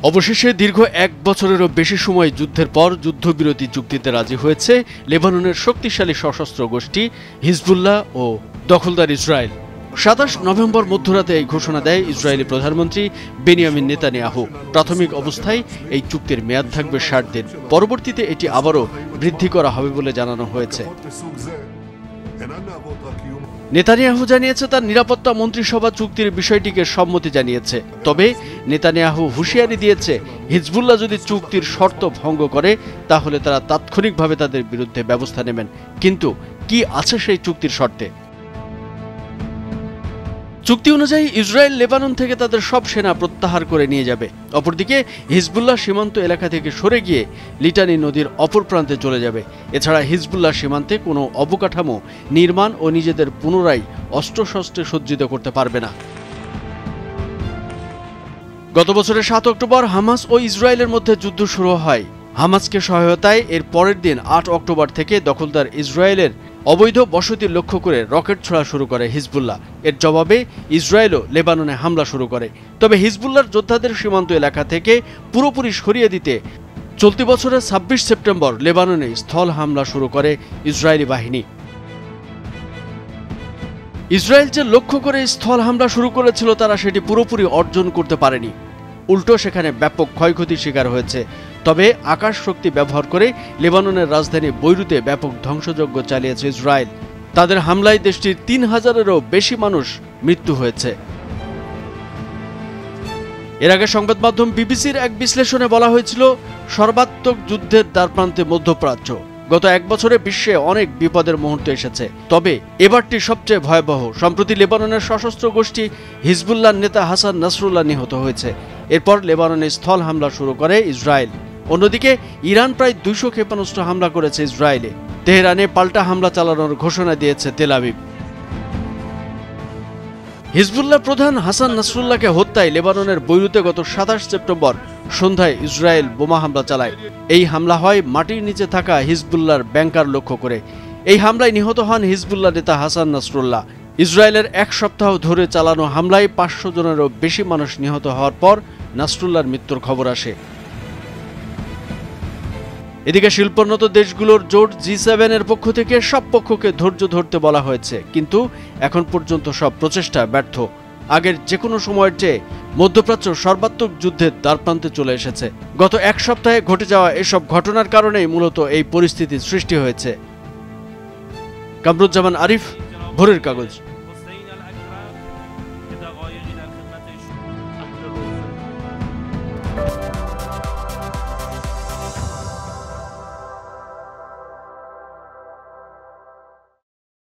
অবশেষে দীর্ঘ ১ বছরেরও বেশি সময় যুদ্ধের পর যুদ্ধবিরতি চুক্তিতে রাজি হয়েছে লেবাননের শক্তিশালী সশস্ত্র গোষ্ঠী হিজবুল্লাহ ও দখলদার ইসরায়েল। ২৭ নভেম্বর মধ্যরাতে এই ঘোষণা দেয় ইসরায়েলি প্রধানমন্ত্রী বেনিয়ামিন নেতানিয়াহু। প্রাথমিক অবস্থায় এই চুক্তির মেয়াদ থাকবে ৬০ দিন। পরবর্তীতে এটি আবারও বৃদ্ধি করা হবে বলে জানানো হয়েছে। নেতানিয়াহু জানিয়েছে তার নিরাপত্তা মন্ত্রিসভা চুক্তির বিষয়টিকে সম্মতি জানিয়েছে। তবে নেতানিয়াহু হুঁশিয়ারি দিয়েছে হিজবুল্লাহ যদি চুক্তির শর্ত ভঙ্গ করে তাহলে তারা তাৎক্ষণিকভাবে তাদের বিরুদ্ধে ব্যবস্থা নেবেন। কিন্তু কি আছে সেই চুক্তির শর্তে? চুক্তি অনুযায়ী ইসরায়েল লেবানন থেকে তাদের সব সেনা প্রত্যাহার করে নিয়ে যাবে। অপরদিকে হিজবুল্লাহ সীমান্ত এলাকা থেকে সরে গিয়ে লিটানি নদীর অপর প্রান্তে চলে যাবে। এছাড়া হিজবুল্লাহ সীমান্তে কোনো অবকাঠামো নির্মাণ ও নিজেদের পুনরায় অস্ত্রশস্ত্রে সজ্জিত করতে পারবে না। গত বছরের ৭ অক্টোবর হামাস ও ইসরায়েলের মধ্যে যুদ্ধ শুরু হয়। হামাসকে সহায়তায় এর পরের দিন ৮ অক্টোবর থেকে দখলদার ইসরায়েলের অবৈধ বসতি লক্ষ্য করে রকেট ছোড়া শুরু করে হিজবুল্লাহ। এর জবাবে ইসরায়েলও লেবাননে হামলা শুরু করে। তবে হিজবুল্লাহর যোদ্ধাদের সীমান্ত এলাকা থেকে পুরোপুরি সরিয়ে দিতে চলতি বছরের ২৬ সেপ্টেম্বর লেবাননে স্থল হামলা শুরু করে ইসরায়েলি বাহিনী। ইসরায়েল যে লক্ষ্য করে স্থল হামলা শুরু করেছিল তারা সেটি পুরোপুরি অর্জন করতে পারেনি। উল্টো সেখানে ব্যাপক ক্ষয়ক্ষতির শিকার হয়েছে। তবে আকাশ শক্তি ব্যবহার করে লেবাননের রাজধানী বৈরুতে ব্যাপক ধ্বংসযজ্ঞ চালিয়েছে ইসরায়েল। তাদের হামলায় দেশটির ৩,০০০-এরও বেশি মানুষ মৃত্যু হয়েছে। এর আগে সংবাদ মাধ্যম বিবিসির এক বিশ্লেষণে বলা হয়েছিল, সর্বাত্মক যুদ্ধের দ্বারপ্রান্তে মধ্যপ্রাচ্য। গত ১ বছরে বিশ্বে অনেক বিপদের মুহূর্ত এসেছে, তবে এবারটি সবচেয়ে ভয়াবহ। সম্প্রতি লেবাননের সশস্ত্র গোষ্ঠী হিজবুল্লাহর নেতা হাসান নাসরুল্লাহ নিহত হয়েছে। এরপর লেবাননে স্থল হামলা শুরু করে ইসরায়েল। অন্যদিকে ইরান প্রায় ২০০ ক্ষেপণাস্ত্র হামলা করেছে ইসরায়েলে। তেহরানে পাল্টা হামলা চালানোর ঘোষণা দিয়েছে তেল আবিব। হিজবুল্লাহ প্রধান হাসান নাসরুল্লাহকে হত্যায় লেবাননের বৈরুতে গত ২৭ সেপ্টেম্বর সন্ধ্যায় ইসরায়েল বোমা হামলা চালায়। এই হামলা হয় মাটির নিচে থাকা হিজবুল্লাহর ব্যাংকার লক্ষ্য করে। এই হামলায় নিহত হন হিজবুল্লাহ নেতা হাসান নাসরুল্লাহ। ইসরায়েলের ১ সপ্তাহ ধরে চালানো হামলায় ৫০০ জনেরও বেশি মানুষ নিহত হওয়ার পর নাসরুল্লাহর মৃত্যুর খবর আসে। এদিকে শিল্পোন্নত দেশগুলোর জোট G7 এর পক্ষ থেকে সব পক্ষকে ধৈর্য ধরতে বলা হয়েছে, কিন্তু এখন পর্যন্ত সব প্রচেষ্টা ব্যর্থ। আগের যে কোনো সময়ের চেয়ে মধ্যপ্রাচ্য সর্বাত্মক যুদ্ধের দ্বারপ্রান্তে চলে এসেছে। গত ১ সপ্তাহে ঘটে যাওয়া এসব ঘটনার কারণেই মূলত এই পরিস্থিতির সৃষ্টি হয়েছে। কামরুজ্জামান আরিফ, ভোরের কাগজ।